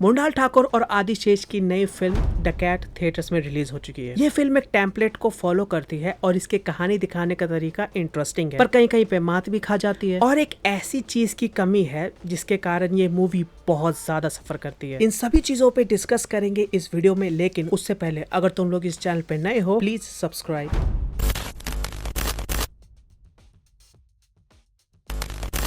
मोहनलाल ठाकुर और आदि शेष की नई फिल्म डकैत थिएटर्स में रिलीज हो चुकी है। ये फिल्म एक टेम्पलेट को फॉलो करती है और इसके कहानी दिखाने का तरीका इंटरेस्टिंग है, पर कहीं कहीं पे मात भी खा जाती है और एक ऐसी चीज की कमी है जिसके कारण ये मूवी बहुत ज्यादा सफर करती है। इन सभी चीजों पे डिस्कस करेंगे इस वीडियो में, लेकिन उससे पहले अगर तुम लोग इस चैनल पे नए हो please subscribe.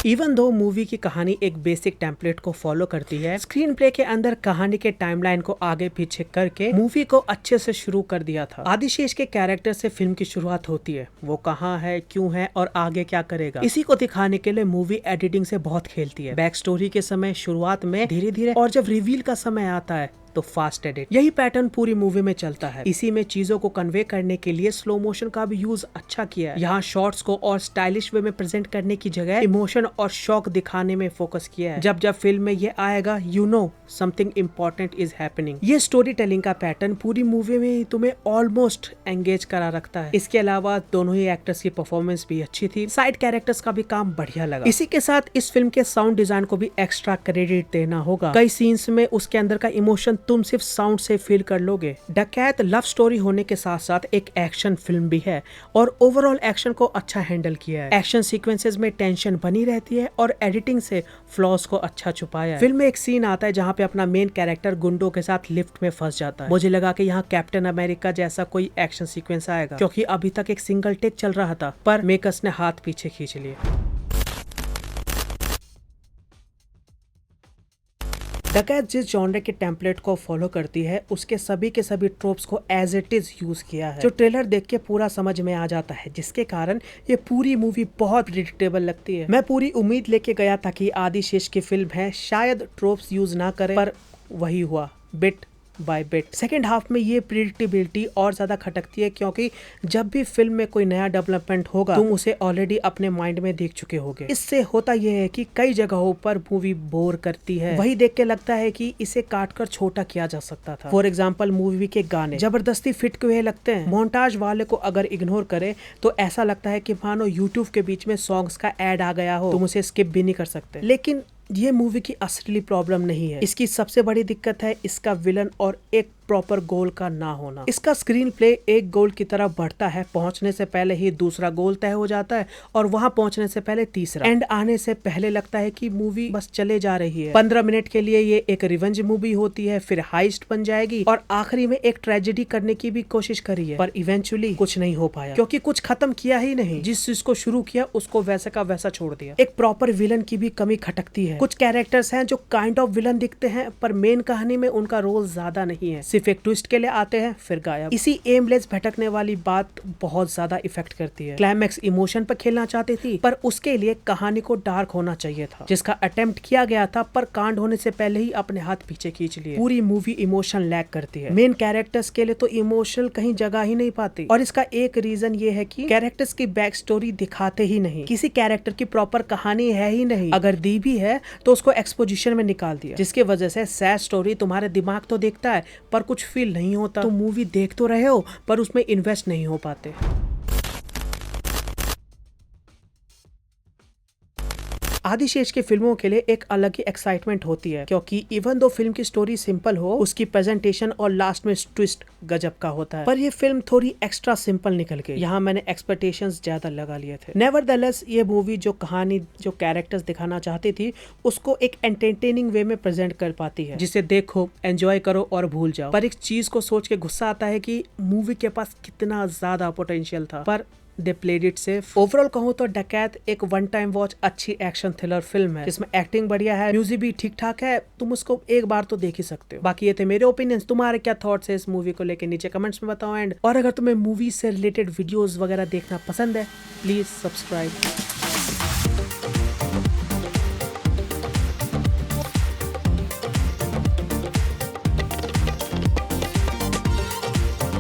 Even though movie की कहानी एक बेसिक टेम्पलेट को फॉलो करती है, स्क्रीन प्ले के अंदर कहानी के टाइमलाइन को आगे पीछे करके मूवी को अच्छे से शुरू कर दिया था। आदि शेष के कैरेक्टर से फिल्म की शुरुआत होती है, वो कहाँ है, क्यों है और आगे क्या करेगा, इसी को दिखाने के लिए मूवी एडिटिंग से बहुत खेलती है। बैक स्टोरी के समय शुरुआत में धीरे धीरे और जब रिवील का समय आता है तो फास्ट एडिट। यही पैटर्न पूरी मूवी में चलता है। इसी में चीजों को कन्वे करने के लिए स्लो मोशन का भी यूज अच्छा किया है। यहाँ शॉट्स को और स्टाइलिश वे में प्रेजेंट करने की जगह इमोशन और शॉक दिखाने में फोकस किया है। जब जब फिल्म में ये आएगा you know something important is happening. ये स्टोरी टेलिंग का पैटर्न पूरी मूवी में ही तुम्हें ऑलमोस्ट एंगेज करा रखता है। इसके अलावा दोनों ही एक्टर्स की परफॉर्मेंस भी अच्छी थी, साइड कैरेक्टर्स का भी काम बढ़िया लगा। इसी के साथ इस फिल्म के साउंड डिजाइन को भी एक्स्ट्रा क्रेडिट देना होगा। कई सीन्स में उसके अंदर का इमोशन तुम सिर्फ साउंड से फील कर लोगे। डकैत लव स्टोरी होने के साथ साथ एक एक्शन फिल्म भी है और ओवरऑल एक्शन को अच्छा हैंडल किया है। एक्शन सीक्वेंसेस में टेंशन बनी रहती है और एडिटिंग से फ्लॉस को अच्छा छुपाया है। फिल्म में एक सीन आता है जहाँ पे अपना मेन कैरेक्टर गुंडों के साथ लिफ्ट में फंस जाता है। मुझे लगा कि यहाँ कैप्टन अमेरिका जैसा कोई एक्शन सीक्वेंस आएगा, क्योंकि अभी तक एक सिंगल टेक चल रहा था, पर मेकर्स ने हाथ पीछे खींच लिए। डकैत जिस जॉनर के टेम्पलेट को फॉलो करती है उसके सभी के सभी ट्रोप्स को एज इट इज यूज किया है, जो ट्रेलर देख के पूरा समझ में आ जाता है, जिसके कारण ये पूरी मूवी बहुत प्रिडिक्टेबल लगती है। मैं पूरी उम्मीद लेके गया था कि आदि शेष की फिल्म है, शायद ट्रोप्स यूज ना करे, पर वही हुआ, bit by bit. Second half में ये प्रिडिक्टेबिलिटी और ज्यादा खटकती है, क्योंकि जब भी फिल्म में कोई नया डेवलपमेंट होगा तुम उसे ऑलरेडी अपने माइंड में देख चुके होगे। इससे होता यह है कि कई जगहों पर मूवी बोर करती है। वही देख के लगता है कि इसे काट कर छोटा किया जा सकता था। फॉर एग्जाम्पल मूवी के गाने जबरदस्ती फिट हुए लगते हैं। मोन्टाज वाले को अगर इग्नोर करे तो ऐसा लगता है कि मानो यूट्यूब के बीच में सॉन्ग्स का एड आ गया हो, तुम उसे स्किप भी नहीं कर सकते। लेकिन ये मूवी की असली प्रॉब्लम नहीं है। इसकी सबसे बड़ी दिक्कत है इसका विलन और एक प्रॉपर गोल का ना होना। इसका स्क्रीन प्ले एक गोल की तरफ बढ़ता है, पहुंचने से पहले ही दूसरा गोल तय हो जाता है और वहां पहुंचने से पहले तीसरा। एंड आने से पहले लगता है कि मूवी बस चले जा रही है। 15 मिनट के लिए ये एक रिवेंज मूवी होती है, फिर हाइस्ट बन जाएगी और आखिरी में एक ट्रेजेडी करने की भी कोशिश करी है, पर इवेंचुअली कुछ नहीं हो पाया, क्योंकि कुछ खत्म किया ही नहीं। जिस चीज को शुरू किया उसको वैसा का वैसा छोड़ दिया। एक प्रॉपर विलन की भी कमी खटकती है। कुछ कैरेक्टर्स हैं जो काइंड ऑफ विलन दिखते हैं, पर मेन कहानी में उनका रोल ज्यादा नहीं है, सिर्फ एक ट्विस्ट के लिए आते हैं फिर गायब। इसी एमलेस भटकने वाली बात बहुत ज्यादा इफेक्ट करती है। क्लाइमैक्स इमोशन पर खेलना चाहती थी, पर उसके लिए कहानी को डार्क होना चाहिए था, जिसका अटेम्प्ट किया गया था, पर कांड होने से पहले ही अपने हाथ पीछे खींच लिए। पूरी मूवी इमोशन लैक करती है। मेन कैरेक्टर्स के लिए तो इमोशनल कहीं जगह ही नहीं पाती, और इसका एक रीजन ये है कि कैरेक्टर्स की बैक स्टोरी दिखाते ही नहीं। किसी कैरेक्टर की प्रॉपर कहानी है ही नहीं, अगर दी भी है तो उसको एक्सपोजिशन में निकाल दिया, जिसकी वजह से सैड स्टोरी तुम्हारे दिमाग तो देखता है पर कुछ फील नहीं होता। तुम मूवी देख तो रहे हो पर उसमें इन्वेस्ट नहीं हो पाते। आदि शेष की फिल्मों के लिए एक अलग ही एक्साइटमेंट होती है, क्योंकि इवन दो फिल्म की स्टोरी सिंपल हो, उसकी प्रेजेंटेशन और लास्ट में ट्विस्ट गजब का होता है। पर ये फिल्म थोड़ी एक्स्ट्रा सिंपल निकल गई। यहाँ मैंने एक्सपेक्टेशंस ज्यादा लगा लिए थे। नेवरदलेस ये मूवी जो कहानी, जो कैरेक्टर्स दिखाना चाहती थी, उसको एक एंटरटेनिंग वे में प्रेजेंट कर पाती है, जिसे देखो, एंजॉय करो और भूल जाओ। पर एक चीज को सोच के गुस्सा आता है कि मूवी के पास कितना ज्यादा पोटेंशियल था, पर they played it safe. Overall कहूँ तो डकैत एक वन टाइम वॉच अच्छी एक्शन थ्रिलर फिल्म है, जिसमें एक्टिंग बढ़िया है, म्यूजिक भी ठीक ठाक है, तुम उसको एक बार तो देख ही सकते हो। बाकी ये थे मेरे ओपिनियंस। तुम्हारे क्या थॉट्स है इस मूवी को लेकर नीचे कमेंट्स में बताओ। एंड और अगर तुम्हें मूवी से रिलेटेड वीडियोस वगैरह देखना पसंद है प्लीज सब्सक्राइब।